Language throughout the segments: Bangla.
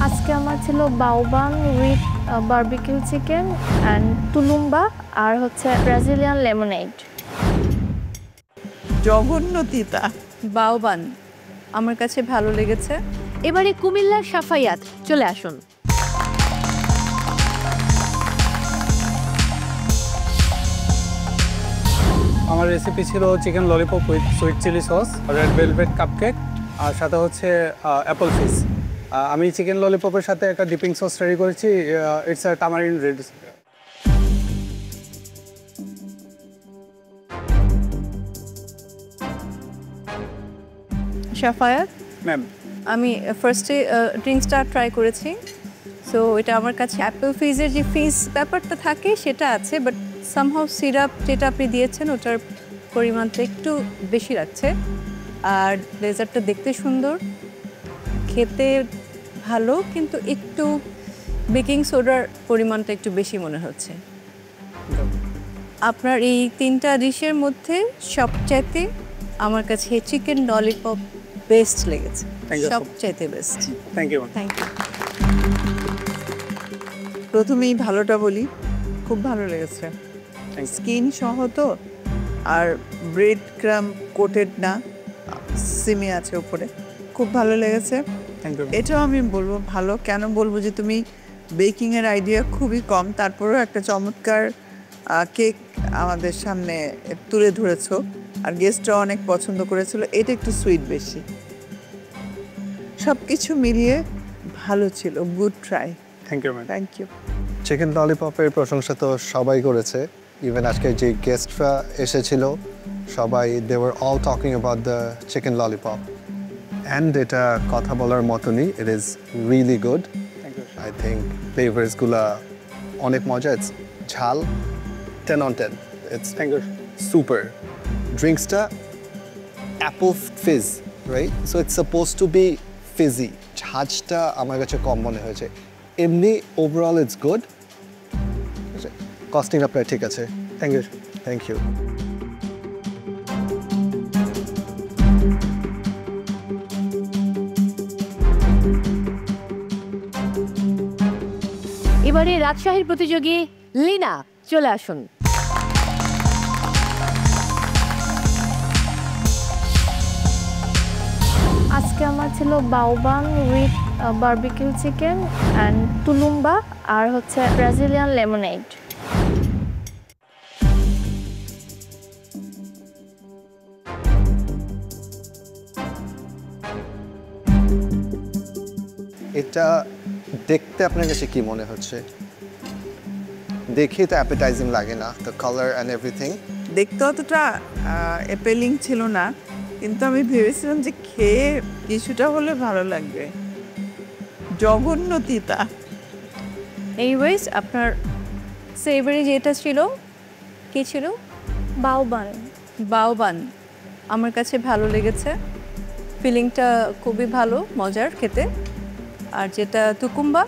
আজকে আমার ছিল বাউবান উইথ বারবিকিউ চিকেন অ্যান্ড তুলুম্বা আর হচ্ছে ব্রাজিলিয়ান লেমনেড। জঘন্য তিতা। বাউবান আমার কাছে ভালো লেগেছে। এবারে কুমিল্লার সাফায়াত, চলে আসুন। আমার রেসিপি ছিল chicken lollipop with sweet chili sauce, red velvet cupcake আর সাথে হচ্ছে অ্যাপল ফিস। আমি চিকেন ললিপপের সাথে একটা ডিপিং সস রেডি করেছি, it's a tamarind red. Safayat ma'am, আমি ফার্স্টে ড্রিঙ্কসটা ট্রাই করেছি। সো এটা আমার কাছে অ্যাপেল ফিজের যে ফিজ ব্যাপারটা থাকে সেটা আছে, বাট সামহাউ সিরাপ যেটা আপনি দিয়েছেন ওটার পরিমাণটা একটু বেশি লাগছে। আর ডেজার্টটা দেখতে সুন্দর, খেতে ভালো, কিন্তু একটু বেকিং সোডার পরিমাণটা একটু বেশি মনে হচ্ছে। আপনার এই তিনটা ডিশের মধ্যে সবচাইতে আমার কাছে চিকেন ললিপপ বেস্ট লেগেছে, সবচাইতে best. Thank you. Thank you. প্রথমেই ভালোটা বলি, খুব ভালো লেগেছে। স্কিন সহ তো, আর ব্রেড ক্রাম কোটেড না, সিমি আছে উপরে, খুব ভালো লেগেছে। Thank you. এটাও আমি বলবো ভালো। কেন বলবো যে তুমি বেকিংয়ের আইডিয়া খুবই কম, তারপরেও একটা চমৎকার কেক আমাদের সামনে তুলে ধরেছো, আর গেস্টরা অনেক পছন্দ করেছিল। এটা একটু সুইট বেশি, সব কিছু মিলিয়ে ভালো ছিল। Good try. Thank you ma'am. Thank you. Chicken ললিপপের প্রশংসা তো সবাই করেছে, ইভেন আজকে যে গেস্টরা এসেছিল সবাই they were all talking about the chicken lollipop, and এটা কথা বলার মতনই, it is really good. Thank you. I think ফ্লেভার্সগুলো অনেক মজা। ইটস ঝাল 10 on 10, it's thank you. Super. ড্রিঙ্কসটা apple fizz, right? So it's suppose to be fizzy. ঝাঁজটা আমার কাছে কম মনে হয়েছে। এমনি ওভারঅল ইটস গুড। কস্টিং আপনার ঠিক আছে। Thank you. Thank you. এবারে রাজশাহীর প্রতিযোগী লিনা, চলে আসুন। আজকে আমার ছিল বাউবান উইথ বারবিকিউ চিকেন অ্যান্ড তুলুম্বা আর হচ্ছে ব্রাজিলিয়ান লেমনেড। এটা দেখতে আপনার কাছে কি মনে হচ্ছে? দেখে তো অ্যাপেটাইজিং লাগে না, দ্য কালার অ্যান্ড এভরিথিং। দেখতে অতটা অ্যাপেলিং ছিল না, কিন্তু আমি ভেবেছিলাম যে খেয়ে কিছুটা হলে ভালো লাগবে। জঘন্য তিতা। এনিওয়েজ, আপনার সেভারি যেটা ছিল, কি ছিল? বাউবান। বাউবান আমার কাছে ভালো লেগেছে, ফিলিংটা খুবই ভালো, মজার খেতে। আর যেটা তুকুম্বা,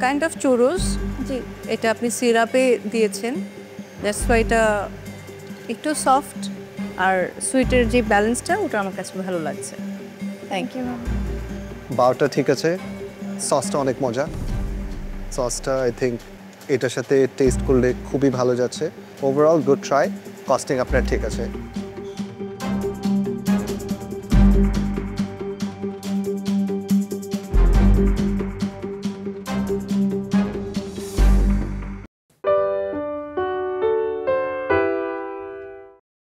কাইন্ড অফ চোরোস, জি, এটা আপনি সিরাপে দিয়েছেন, দ্যাটস ওয়াই এটা একটু সফট, আর সুইটের যে ব্যালেন্সটা ওটা আমার কাছে ভালো লাগছে। Thank you. বাওটা ঠিক আছে, সসটা অনেক মজা। সসটা আই থিঙ্ক এটার সাথে টেস্ট করলে খুবই ভালো যাচ্ছে। Overall good try. কস্টিং আপনার ঠিক আছে।